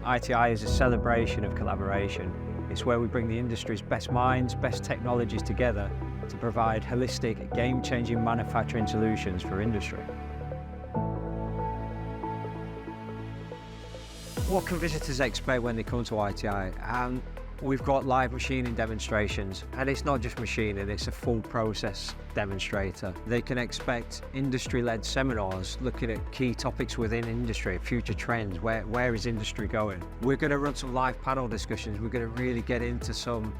ITI is a celebration of collaboration. It's where we bring the industry's best minds, best technologies together to provide holistic, game-changing manufacturing solutions for industry. What can visitors expect when they come to ITI? We've got live machining demonstrations, and it's not just machining, it's a full process demonstrator. They can expect industry-led seminars looking at key topics within industry, future trends, where is industry going. We're going to run some live panel discussions. We're going to really get into some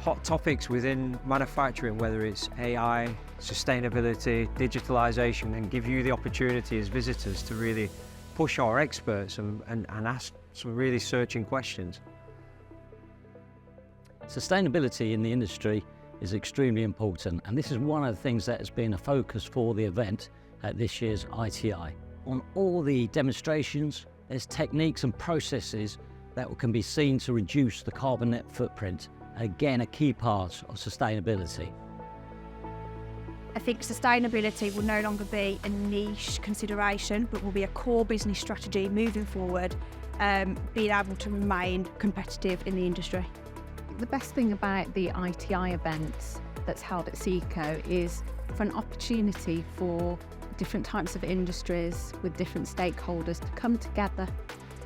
hot topics within manufacturing, whether it's AI, sustainability, digitalization, and give you the opportunity as visitors to really push our experts and ask some really searching questions. Sustainability in the industry is extremely important, and this is one of the things that has been a focus for the event at this year's ITI. On all the demonstrations, there's techniques and processes that can be seen to reduce the carbon net footprint, again a key part of sustainability. I think sustainability will no longer be a niche consideration, but will be a core business strategy moving forward, being able to remain competitive in the industry. The best thing about the ITI event that's held at Seco is for an opportunity for different types of industries with different stakeholders to come together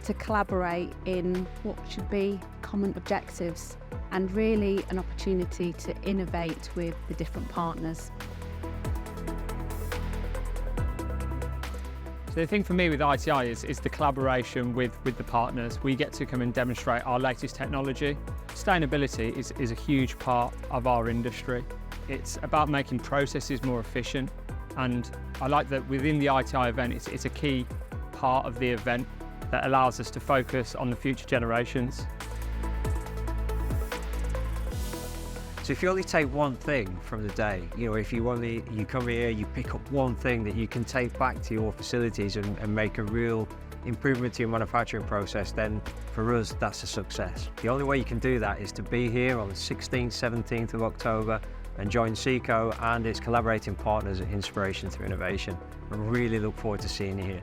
to collaborate in what should be common objectives, and really an opportunity to innovate with the different partners. So the thing for me with ITI is the collaboration with the partners. We get to come and demonstrate our latest technology. Sustainability is a huge part of our industry. It's about making processes more efficient, and I like that within the ITI event it's a key part of the event that allows us to focus on the future generations. So if you only take one thing from the day, if you come here, you pick up one thing that you can take back to your facilities and make a real improvement to your manufacturing process, then for us, that's a success. The only way you can do that is to be here on the 16th, 17th of October and join Seco and its collaborating partners at Inspiration Through Innovation. I really look forward to seeing you here.